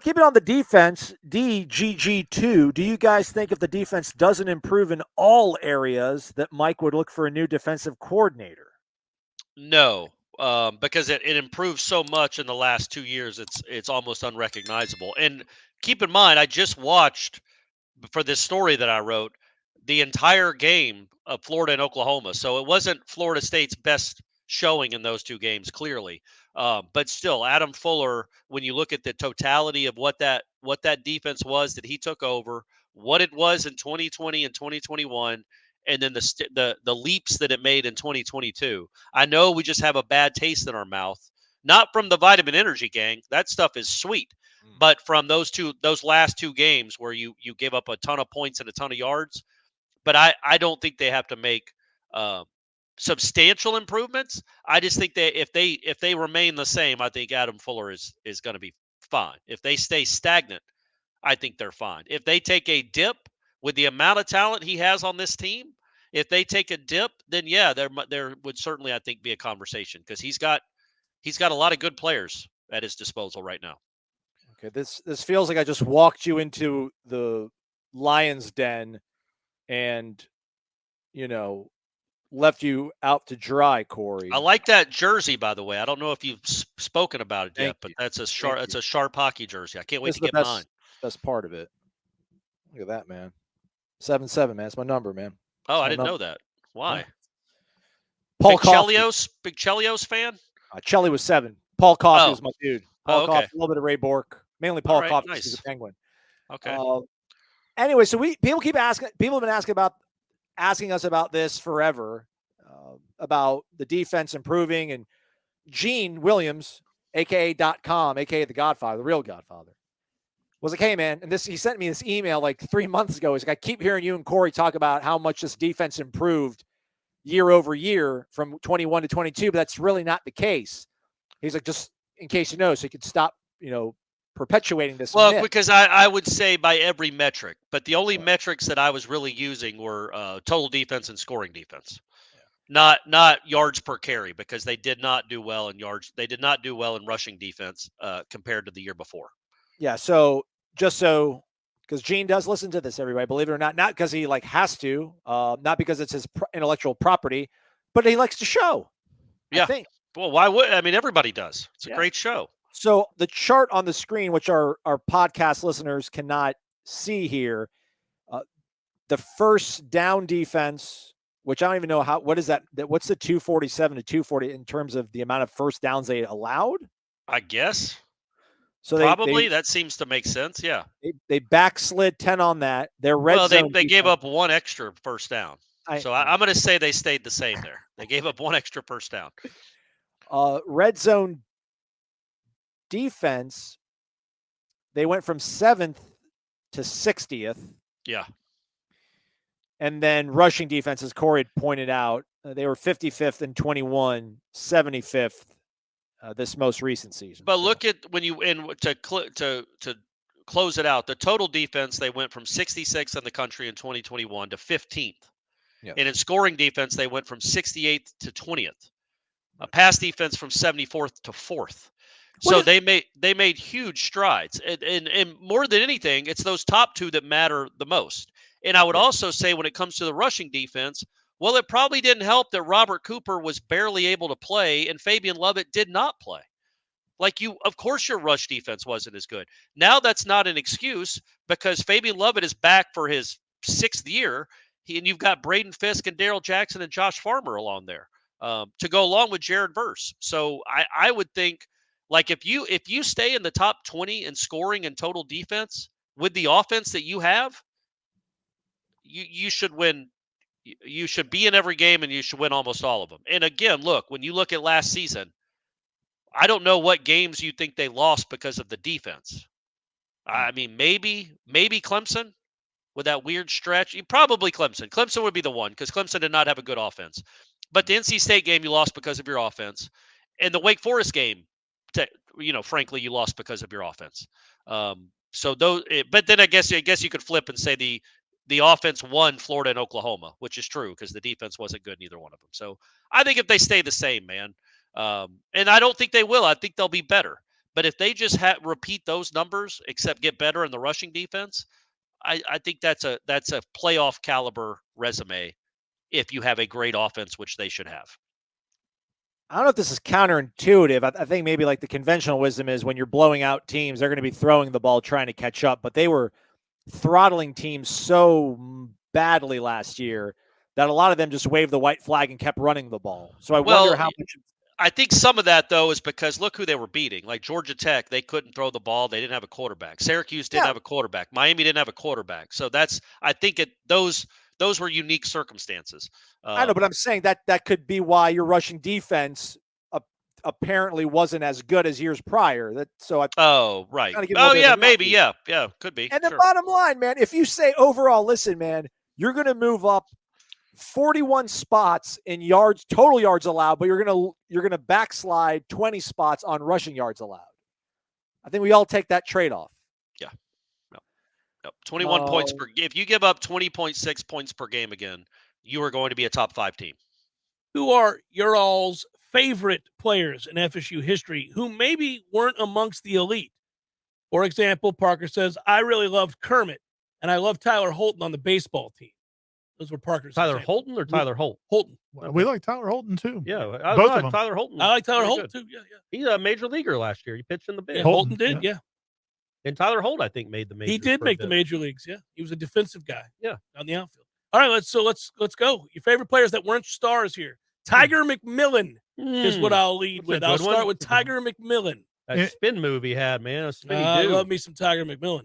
Keep it on the defense, DGG2. Do you guys think if the defense doesn't improve in all areas that Mike would look for a new defensive coordinator? No, because it improved so much in the last 2 years. It's almost unrecognizable. And keep in mind, I just watched for this story that I wrote the entire game of Florida and Oklahoma. So it wasn't Florida State's best showing in those two games, clearly. But still, Adam Fuller, when you look at the totality of what that defense was that he took over, what it was in 2020 and 2021, and then the leaps that it made in 2022. I know we just have a bad taste in our mouth, not from the Vitamin Energy gang. That stuff is sweet, but from those last two games where you give up a ton of points and a ton of yards. But I don't think they have to make uh, substantial improvements. I just think that if they remain the same, I think Adam Fuller is going to be fine. If they stay stagnant, I think they're fine. If they take a dip with the amount of talent he has on this team, if they take a dip, then yeah, there would certainly, I think, be a conversation because he's got a lot of good players at his disposal right now. Okay, this feels like I just walked you into the lion's den and you know left you out to dry, I Corey. like that jersey, by the way. I don't know if you've spoken about it yet, Thank but you, that's a thank sharp you. that's a sharp hockey jersey. I can't wait This to is the get mine. best part of it. Look at that, man. 7-7, man. It's my number, man. Oh, It's I my didn't number. know that. Yeah. Why? Paul Coffey. Big Chelios fan? Chelly was 7. Paul Coffey Oh, was my dude. Paul oh, Coffey, okay. a little bit of Ray Bork, mainly All Paul right, Coffey because he's a nice. Penguin. Okay. Uh, anyway, so people keep asking. People have been asking us about this forever, about the defense improving, and Gene Williams, aka .com, aka the Godfather, the real Godfather, was like, "Hey, man," and he sent me this email like 3 months ago. He's like, "I keep hearing you and Corey talk about how much this defense improved year over year from 21 to 22, but that's really not the case." He's like, just in case you know, so you could stop, perpetuating this Well, myth. because I would say by every metric, but the only metrics that I was really using were total defense and scoring defense, not yards per carry, because they did not do well in yards. They did not do well in rushing defense compared to the year before. Yeah. So just so, because Gene does listen to this, everybody, believe it or not because he like has to, not because it's his intellectual property, but he likes to show. I Yeah. think. Well, why would I mean everybody does? It's a Yeah. great show. So the chart on the screen, which our podcast listeners cannot see here, uh, the first down defense, which I don't even know what is that? What's the 247 to 240 in terms of the amount of first downs they allowed? I guess So probably that seems to make sense. Yeah. they backslid 10 on that. Their red Well, they zone they gave defense. up one extra first down. So I'm going to say they stayed the same there. They gave up one extra first down. Red zone defense, they went from 7th to 60th. Yeah. And then rushing defense, as Corey had pointed out, they were 55th and 21, 75th this most recent season. But look at when you to close it out, the total defense, they went from 66th in the country in 2021 to 15th. Yes. And in scoring defense, they went from 68th to 20th. A pass defense from 74th to 4th. So they made huge strides. And more than anything, it's those top two that matter the most. And I would also say when it comes to the rushing defense, well, it probably didn't help that Robert Cooper was barely able to play and Fabian Lovett did not play. Of course, your rush defense wasn't as good. Now that's not an excuse because Fabian Lovett is back for his 6th year. And you've got Braden Fisk and Daryl Jackson and Josh Farmer along there to go along with Jared Verse. So I would think like if you stay in the top 20 in scoring and total defense with the offense that you have, you should win. You should be in every game and you should win almost all of them. And again, look, when you look at last season, I don't know what games you think they lost because of the defense. I mean, maybe Clemson with that weird stretch. Probably Clemson. Clemson would be the one because Clemson did not have a good offense. But the NC State game you lost because of your offense, and the Wake Forest game, frankly, you lost because of your offense. So those, but then I guess you could flip and say the offense won Florida and Oklahoma, which is true because the defense wasn't good in either one of them. So I think if they stay the same, man, and I don't think they will. I think they'll be better. But if they just repeat those numbers, except get better in the rushing defense, I think that's a playoff caliber resume if you have a great offense, which they should have. I don't know if this is counterintuitive. I think maybe like the conventional wisdom is when you're blowing out teams, they're going to be throwing the ball trying to catch up. But they were throttling teams so badly last year that a lot of them just waved the white flag and kept running the ball. So I wonder how much. I think some of that, though, is because look who they were beating. Like Georgia Tech, they couldn't throw the ball. They didn't have a quarterback. Syracuse didn't have a quarterback. Miami didn't have a quarterback. So I think those were unique circumstances. I know, but I'm saying that could be why your rushing defense apparently wasn't as good as years prior. Right. Oh, yeah, maybe. Yeah, could be. And the bottom line, man, if you say overall, listen, man, you're going to move up 41 spots in total yards allowed, but you're going to backslide 20 spots on rushing yards allowed. I think we all take that trade-off. Yeah. No. 21 points per game. If you give up 20.6 points per game again, you are going to be a top 5 team. Who are your all's favorite players in FSU history who maybe weren't amongst the elite? For example, Parker says, I really loved Kermit, and I love Tyler Holton on the baseball team. Those were Parker's. Tyler Holton or Tyler Holt? Holton. We like Tyler Holton, too. Yeah, both of them. Tyler Holton. I like Tyler Holton, too. Yeah. He's a major leaguer last year. He pitched in the big. Yeah, Holton did, yeah. And Tyler Holt, I think, made the major. He did make the major leagues, yeah. He was a defensive guy. Yeah. On the outfield. All right, let's go. Your favorite players that weren't stars here. Tiger McMillan is what I'll lead with. I'll start with Tiger McMillan. That spin move he had, man. I love me some Tiger McMillan.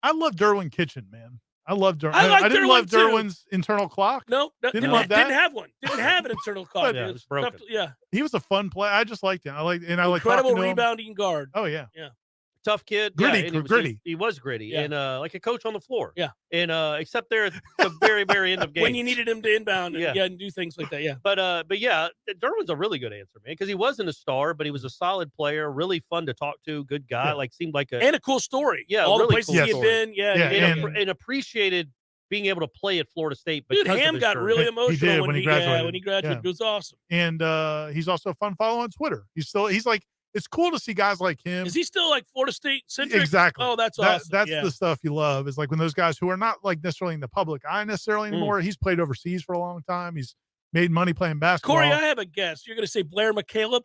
I love Derwin Kitchen, man. I love Derwin. I didn't love Derwin's internal clock. No, didn't love that. Didn't have one. Didn't have an internal clock. Yeah, it was broken. He was a fun player. I just liked him. I like incredible rebounding guard. Oh yeah. Tough kid. Gritty. He was gritty and like a coach on the floor. Yeah. And except there at the very, very end of games. When you needed him to inbound and do things like that, yeah. But yeah, Derwin's a really good answer, man, because he wasn't a star, but he was a solid player, really fun to talk to, good guy, seemed like and a cool story. Yeah, all really the places cool he had been, and appreciated being able to play at Florida State. Dude, Ham got really emotional when he graduated. When he graduated, it was awesome. And he's also a fun follow on Twitter. He's like, it's cool to see guys like him. Is he still like Florida State centric? Exactly. Oh, that's awesome. That's the stuff you love. Is like when those guys who are not like necessarily in the public eye necessarily anymore. He's played overseas for a long time. He's made money playing basketball. Corey, I have a guess. You're going to say Blair McCaleb?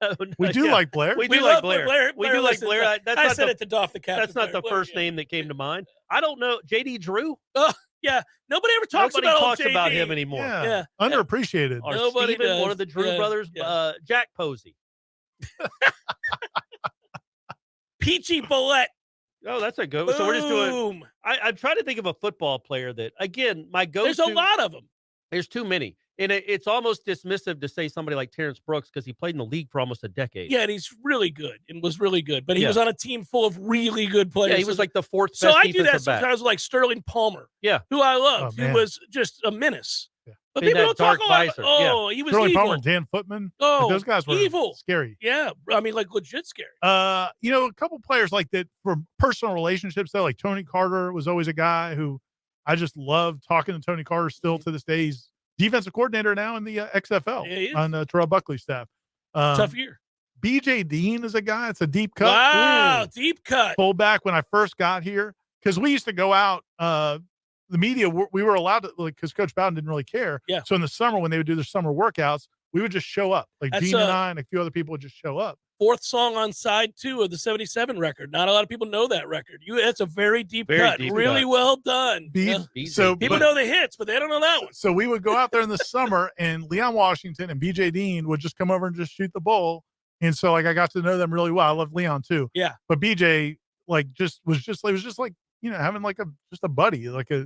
No, we do like Blair. We do like Blair. We do like Blair. I said it to Doff the Captain. That's not the first name that came to mind. I don't know. JD Drew? Yeah. Nobody ever talks about him anymore. Yeah. Underappreciated. Or Nobody Steven, one of the Drew brothers, Jack Posey. Peachy Bullette. Oh, that's a good one. So we're just doing. I'm trying to think of a football player that, again, my go-to. There's a lot of them. There's too many. And it's almost dismissive to say somebody like Terrence Brooks because he played in the league for almost a decade. Yeah, and he's really good and was really good. But he was on a team full of really good players. Yeah, he was like the fourth best So I do that back. sometimes with like Sterling Palmer. Yeah. Who I love. He was just a menace. Yeah. But people don't talk about he was Sterling evil. Palmer, Dan Footman. Oh, those guys were evil. Scary. Yeah. I mean, like legit scary. A couple players like that for personal relationships, though, like Tony Carter was always a guy who I just love talking to Tony Carter still to this day. He's defensive coordinator now in the XFL on Terrell Buckley's staff. Tough year. BJ Dean is a guy. It's a deep cut. Wow, deep cut. Fullback when I first got here. Because we used to go out, the media, we were allowed to, because Coach Bowden didn't really care. Yeah. So in the summer, when they would do their summer workouts, we would just show up. Like Dean and I and a few other people would just show up. Fourth song on side 2 of the 77 record. Not a lot of people know that record. That's a very deep cut. Really well done. So people know the hits, but they don't know that one. So we would go out there in the summer, and Leon Washington and BJ Dean would just come over and just shoot the bull. And so I got to know them really well. I love Leon too. Yeah. But BJ was just like, having like just a buddy, like a.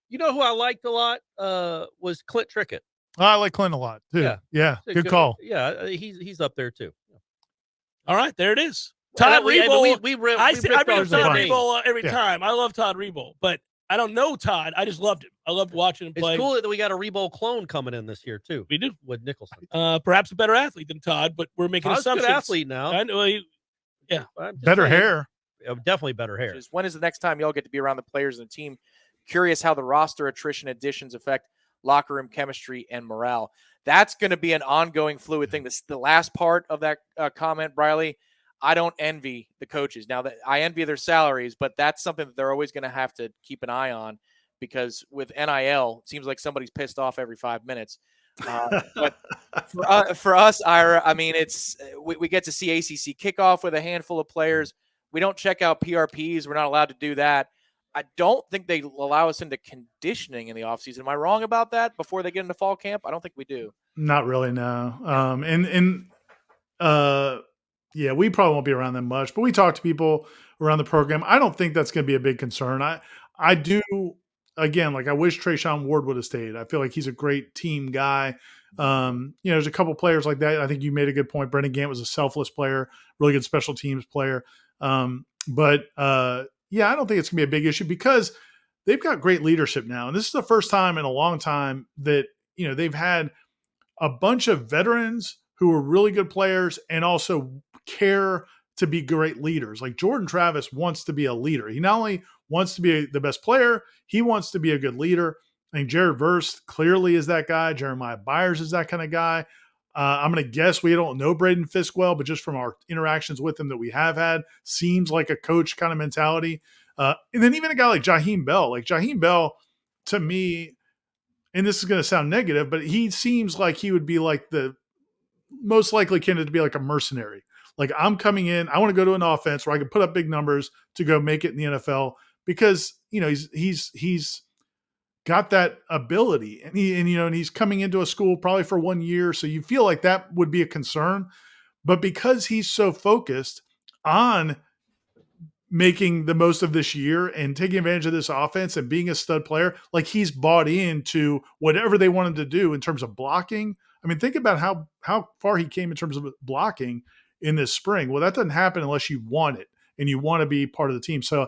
You know who I liked a lot was Clint Trickett. I like Clint a lot too. Yeah. Good call. Yeah, he's up there too. All right, there it is. Todd Reboll. I bring up Todd Reboll every time. I love Todd Reboll, but I don't know Todd. I just loved him. I loved watching him play. It's cool that we got a Reboll clone coming in this year too. We do with Nicholson. Perhaps a better athlete than Todd, but we're making assumptions. Good athlete now. I know. Better hair. Definitely better hair. When is the next time y'all get to be around the players and the team? Curious how the roster attrition additions affect locker room chemistry and morale. That's going to be an ongoing fluid thing. This the last part of that comment, Briley. I don't envy the coaches. Now that I envy their salaries, but that's something that they're always going to have to keep an eye on, because with NIL, it seems like somebody's pissed off every 5 minutes. But for us, Ira, I mean, it's we get to see ACC kickoff with a handful of players. We don't check out PRPs. We're not allowed to do that. I don't think they allow us into conditioning in the offseason. Am I wrong about that before they get into fall camp? I don't think we do. Not really, no. Yeah, we probably won't be around that much, but we talk to people around the program. I don't think that's going to be a big concern. I do, again, like I wish Trayshawn Ward would have stayed. I feel like he's a great team guy. There's a couple players like that. I think you made a good point. Brendan Gant was a selfless player, really good special teams player. Yeah, I don't think it's going to be a big issue because they've got great leadership now. And this is the first time in a long time that, they've had a bunch of veterans who are really good players and also care to be great leaders. Like Jordan Travis wants to be a leader. He not only wants to be the best player, he wants to be a good leader. I think Jared Verse clearly is that guy. Jeremiah Byers is that kind of guy. I'm going to guess we don't know Braden Fisk well, but just from our interactions with him that we have had, seems like a coach kind of mentality. And then even a guy like Jaheim Bell, to me, and this is going to sound negative, but he seems like he would be like the most likely candidate to be like a mercenary. Like, I'm coming in, I want to go to an offense where I can put up big numbers to go make it in the NFL because, he's got that ability and he's coming into a school probably for 1 year. So you feel like that would be a concern, but because he's so focused on making the most of this year and taking advantage of this offense and being a stud player, like he's bought into whatever they wanted to do in terms of blocking. I mean, think about how far he came in terms of blocking in this spring. Well, that doesn't happen unless you want it and you want to be part of the team. So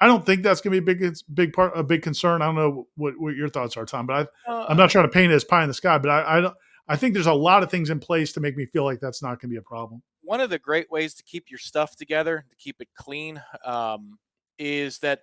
I don't think that's going to be a big concern. I don't know what your thoughts are, Tom, but I'm not trying to paint it as pie in the sky, but I think there's a lot of things in place to make me feel like that's not going to be a problem. One of the great ways to keep your stuff together, to keep it clean, is that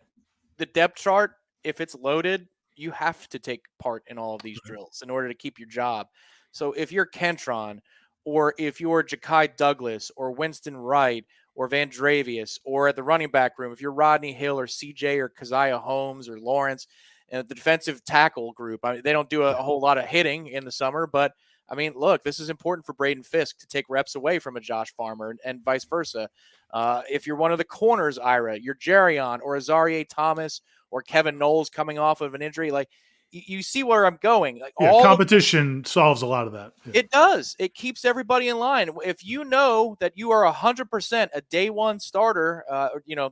the depth chart, if it's loaded, you have to take part in all of these drills in order to keep your job. So if you're Kentron, or if you're Ja'Kai Douglas or Winston Wright or Van Dravius, or at the running back room, if you're Rodney Hill or CJ or Keziah Holmes or Lawrence, and the defensive tackle group, I mean, they don't do a whole lot of hitting in the summer, but I mean, look, this is important for Braden Fisk to take reps away from a Josh Farmer and vice versa. If you're one of the corners, Ira, you're Jerrion or Azarie Thomas or Kevin Noles coming off of an injury, like you see where I'm going. Like all competition solves a lot of that. Yeah. It does. It keeps everybody in line. If you know that you are 100% a day one starter,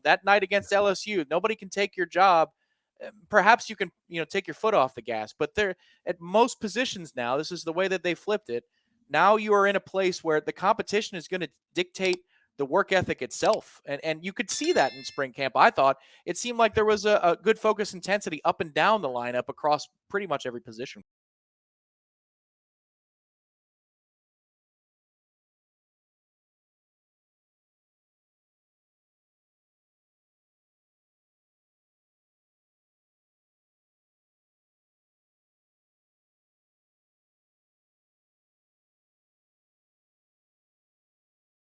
that night against LSU, nobody can take your job. Perhaps you can, take your foot off the gas, but they're at most positions now. This is the way that they flipped it. Now you are in a place where the competition is going to dictate the work ethic itself. And you could see that in spring camp. I thought it seemed like there was a good focus intensity up and down the lineup across pretty much every position.